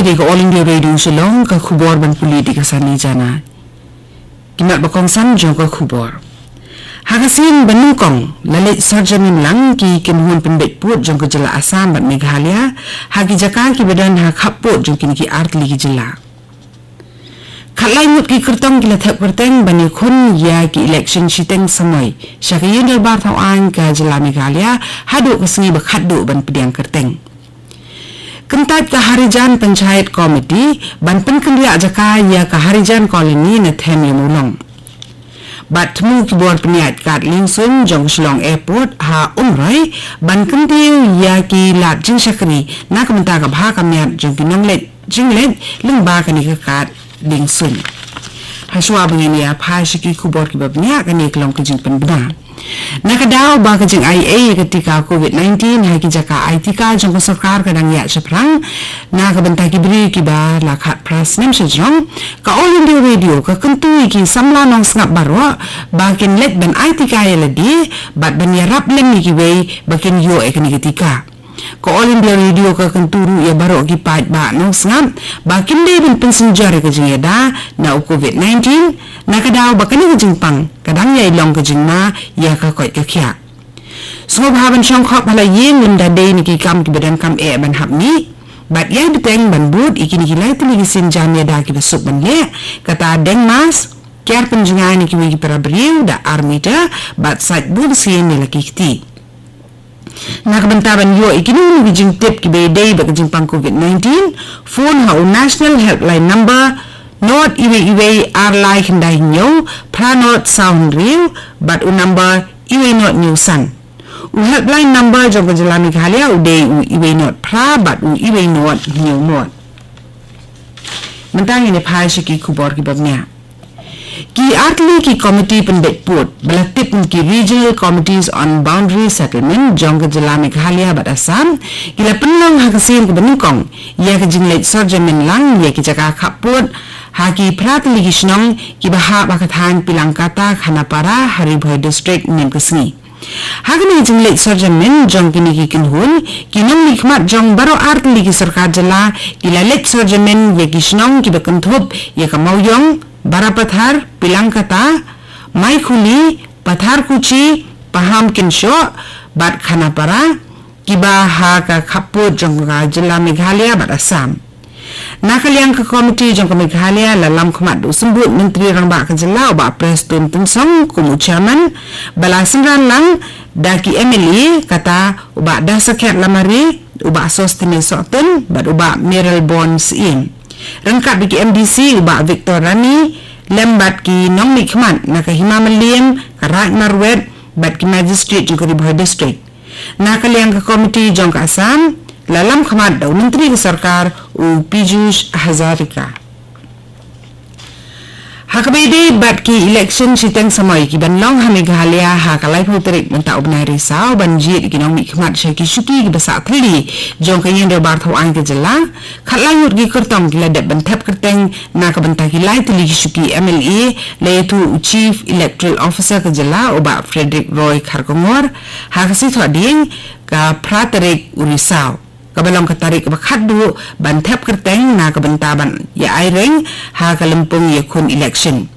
kini ke All India Radio Shillong ke khubor ban politik asani jana. Kimat bakong sanjong ke khubor. Hakasin banungkong lalit sarjamin lang ki kemuhun pembet put jong ke jela Assam ban Meghalaya hagi jaka ki badan ha khaput jong kini ki artli ki jela. Khalai mut ki kertong ki lathap kerteng bani khun ya ki election shiteng samai syakayin darbar tawang ke jela Meghalaya haduk kesengi bakhaduk ban pediang kerteng. Kentat ke Harijan Panchayat Komiti ban penkendria jaka ya ke Harijan Koloni na them yamulong. Batmu ki bor peniat kat Lingsung jong Shillong Airport ha umrai ban kentiu ya ki lat jing syakri na kementa ke bha kamiat jong pinonglet jinglet lengba kani ke kat Lingsung. Haswa bengini ya pha syaki kubor ki babnya kani kelong ke jing penbena. Nakadaw ba kajing IA ketika COVID-19 hai ki jaka ITK jong sarkar kadang ya seprang na kabenta ki beri ki ba lakhat pras nem sejong ka All India Radio ka kentui ki samla nong sngap barwa ba kin let ban ITK ya ledi bat ban ya rap lem ni ki wei ba kin yo e kani ketika ka All India Radio ka kenturu ya baro ki pat ba nong sngap ba kin de bin pensenjar ka jing ya da na COVID-19 nakadaw ba kani kajing pang kadang ya ilong kajing na ya ka koi ka kya so haban chong khop hala yin lim da de ni ki kam ki badan kam e ban hap ni bat ya beteng ban bud ikini ki lai tili sin jam ya da ki besuk ban le kata deng mas kyar penjingan ni ki wi para briu da armita bat sat bud sin ni laki kti nakabentaban yo ikini ni jing tip ki be day ba kajing pang COVID-19 phone ha national helpline number not iwe arlai hendai nyo pra not sound real but number iwe not new san helpline number jong jela Meghalaya ude iwe not pra but iwe not new not mentang ini phai shiki khubor ki babnya ki artli ki committee pendek put belatip ki regional committees on boundary settlement jong jela Meghalaya bat Assam kila penlang hakasin ke benungkong ya ke jinglet sarjamin lang ya ki jaka khaput haki pratli gishnong ki baha bakathan pilangkata khanapara haribhoi district nem kesni hagni jinglet sarjamin jong kini ki kinhun kinong nikmat jong baro artli ki sarkar jela kila let sarjamin ya gishnong ki bakanthop ya kamawyong barapathar pilangkata maikhuli pathar kuchi paham kinsho bat khanapara ki baha ka khaput jong jela Meghalaya bat Assam nakaliang ke komiti jong Meghalaya lalam khamat du sembut menteri rangba ke jela ba preston tensong kumu chairman bala singran lang daki MLA kata uba dasaket lamari uba sostene soten bat uba Meryl Bonds in rangkat biki MDC uba Victor Rani lembat ki nong ni khamat naka Himamalim karat marwet bat ki magistrate jong Haribhoi district nakaliang ke komiti jong ke Assam lalam khamat daw menteri ke sarkar u Piyush Hazarika hakabede bat ki election siteng samai ki banlong ha Meghalaya ha kalai putrik menta ubnai risau banjit ki nong mi khamat syaki syuki ki basa thli jong ka yin de bar thau an ke jela khalai yut ki kertong ki ladat bantap kerteng na ka banta ki lai tli ki syuki MLA leitu chief electoral officer ke jela oba Frederick Roy Kharkongor ha kasi thoding ka pratarik urisau kabalong katarik bakhadu bantap kerteng na kabentaban ya aireng ha kalempung ya kun election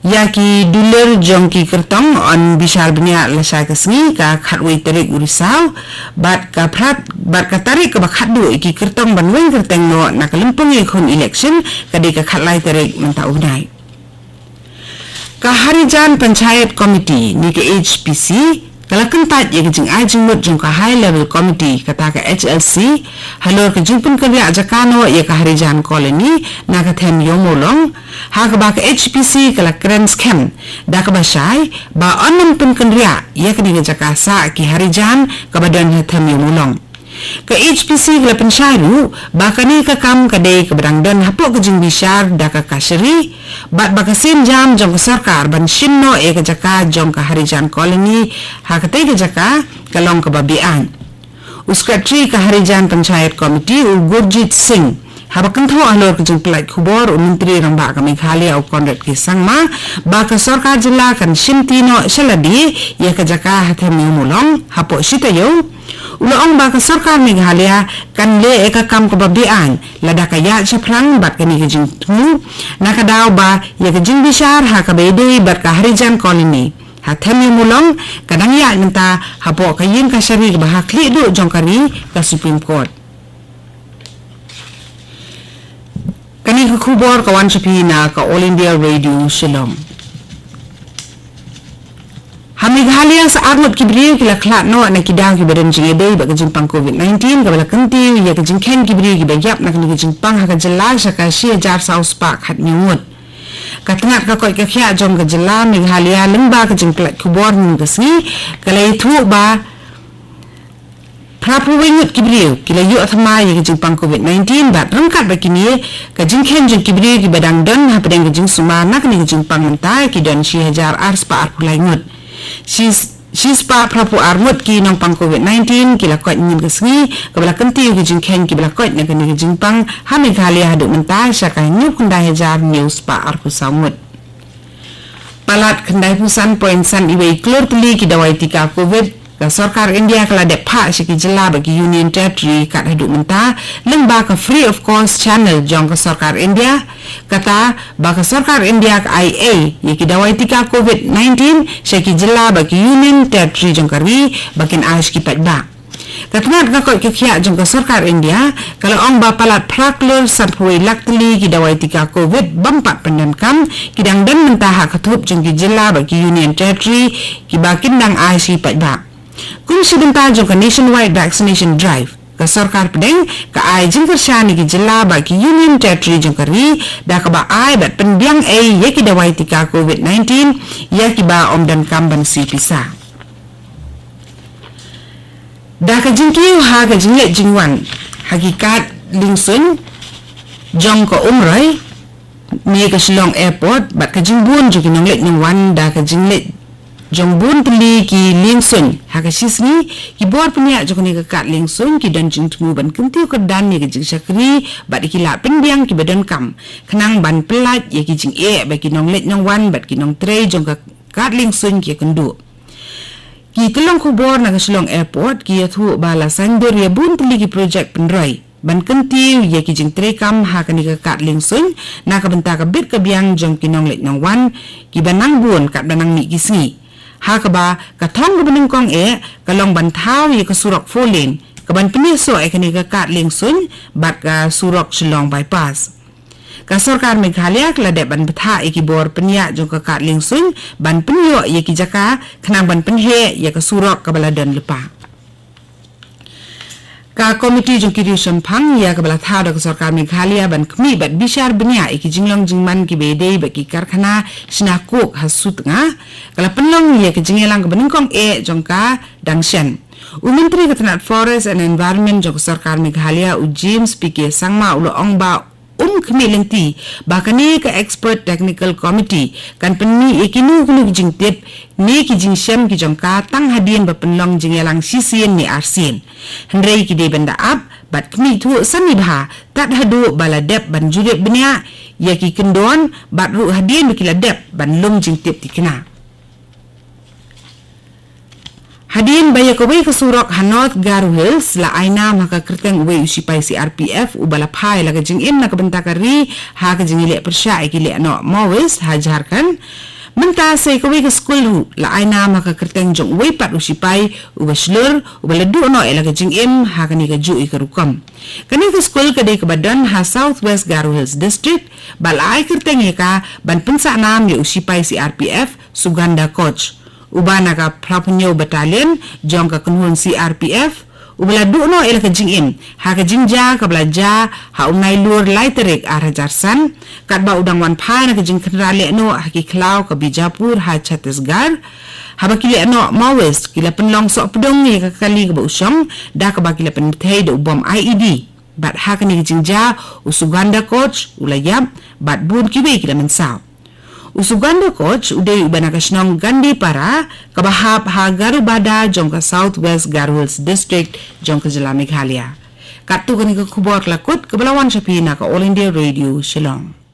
ya ki duler jong ki kertong on bisar benya lasa kesngi ka khatwei tarik urisau bat ka prat bat katarik ka bakhadu ki kertong banweng kerteng no na kalempung ya kun election kadi ka khatlai tarik mentau unai ka Harijan Panchayat Committee ni ke HPC kalau kentat ya kejing ajing mut jong ka high level committee kata ka HLC halor ke jingpun kerja ajakano ya ka Harijan Colony na ka them yomolong ha ka ba ka HPC kala kren scam da ka basai ba onam pun kerja ya ka dinga jakasa ki Harijan ka badan them yomolong ka HPC kala pensharu ba kani ka kam ka dei ka badang dan hapok kejing bishar da ka kasri bat bakasin jam jong sarkar ban shinno e ka jaka jong ka Harijan Colony ha ka te ka jaka kalong ka babian uskatri ka Harijan Panchayat Committee u Gurjit Singh habakan tho alor ka jong plai khubor u menteri rangba ka Meghalaya u Conrad ki sangma ba ka sarkar jela kan shintino shaladi ya ka jaka hatham mulong hapo sitayo Ulaong ba ka sarkar Meghalaya kan le eka kam kababian lada kaya chaprang bat kani kajing tu nakadaw ba ya kajing bishar ha kabede bat ka harijan colony ha themi mulong kadang ya nta hapo kayin ka shari ba hakli do jongkari ka Supreme Court kani ka khubor kawan chapi na ka All India Radio Shillong Meghalaya sa arnot kibri kila klat no na kidaw ki badan jing ebe ba kajing pang COVID-19 kabala kanti ya kajing ken kibri ki bagyap na kajing pang ha kajala sa ka shi jar South Park hat nyut katangat ka koy ka khya jong kajala Meghalaya lengba kajing klat kubor ni kasni kalai thu ba prapu wingut kibri kila yu athma ya kajing pang COVID-19 ba rangkat ba kini kajing ken jing kibri ki badang don ha padang kajing sumana kajing pang mentai ki don shi jar ars pa arpulai ngut She's pa prapu armut ki nong pang COVID-19 kila kot nyim kesngi kabala kenti ki jing ken ki bala kot na kani jing pang ha Meghalaya haduk mentah syaka nyup kendai hajar news pa arpu samut palat kendai pusan poin san iwe klur teli ki dawai tika COVID ka sarkar India kala dep pa syaki jela bagi Union Territory kat haduk mentah lengba ka free of cost channel jong ka sarkar India kata baka sarkar India ka IA yaki dawai tika COVID-19 syaki jela bagi Union Territory jong kari bakin aish ki patba katngat ka koy kikhya jong ka sarkar India kalau ong ba palat praklur sampui lakteli ki dawai tika COVID bampat pendankam kidang dan mentah kathup jong ki jela bagi Union Territory ki bakin dang aish ki patba kung sibenta jong ka nationwide vaccination drive ka sarkar pedeng ka ai jing kersyani ki jela bagi Union Territory jong kari da ka ba ai bat pendiang ye ki dawai tika COVID-19 ya ki ba om dan kamban si pisa da ka jing kiu ha ka jing le jingwan hakikat lingsun jong ka umrai ni ka Shillong airport bat ka jing bun jong ki nong le wan da ka jing le jong bun teli ki lingsun haka sisni ki bor punya jong ni ka lingsun ki dan jing tmu ban kenti ka dan ni ka jing sakri bat ki la pendiang ki badan kam kenang ban pelat ye ki jing ba ki nong let nong wan bat ki nong tre jong ka lingsun ki kendu ki telong ku bor na ka Shillong airport ki thu bala sandur ye bun teli ki project penroi ban kenti ye ki jing tre kam haka ni ka lingsun na ka benta ka bit ka biang jong ki nong let nong wan ki banang bun kat banang mi ki sngi hakaba katong beneng kong kalong bantau ye kasurok folin kaban peniso kani ka lingsun bat ka surok Shillong bypass ka sarkar Meghalaya kala de ban betha ki bor penya jong ka lingsun ban penyo ye ki jaka khnang ban penhe ye ka surok ka baladan lepa ka komiti jong ki sampang ya ka bala tha da sarkar Meghalaya ban khmi bat bishar benya ki jinglong jingman ki bede ba ki karkhana sinakuk hasut nga kala penlong ye ki jingelang ka benengkong jong ka dangshan Menteri Ketenat Forest and Environment jong sarkar Meghalaya James PK sangma ulo ong ba khmi lengti bakani ka expert technical committee kan penni ikinu kunu jing tip ni ki jing syam ki jong ka tang hadien ba penlong jingelang sisien ni arsin hendrei ki de benda ap bat khmi thu sani bha tat hadu baladep ban jurep benya ya ki kendon bat ru hadien bi kiladep ban lum jing tip tikna hadin baya ko wei kasurok hanot Garu Hills la aina maka kerteng wei usipai CRPF ubala phai la jing in na kabenta kari ha ka jing le persya ki le no mowis hajarkan menta sai ko wei ka school la aina maka kerteng jong wei pat usipai ubaslur ubala du no ela ka jing im ha ka ni ka ju ikarukam kani ka school ka de ka badan ha Southwest Garu Hills district balai kerteng ka ban pensa nam le usipai CRPF Suganda coach ubana ka prapunyo battalion jong ka kunhun CRPF ubala duno ela ka jing in ha ka jingja ka blaja ha unai lur laiterik arajarsan kat ba udang wan pha na ka jing khrale no ha ki khlaw ka Bijapur ha Chhattisgarh ha ba kile no Maoist kila penlong so pedong ni ka kali ka ba usong da ka ba kila pen thei do bom IED bat ha ka ni jingja usuganda coach ulayap bat bun ki be kila mensaw Usuganda coach uday ubana kasnong gandi para kabahap ha Garu Bada jong ka Southwest Garu Hills district jong ka Meghalaya. Katu kani ka khubor lakut kabalawan sa pina ka All India Radio Shillong.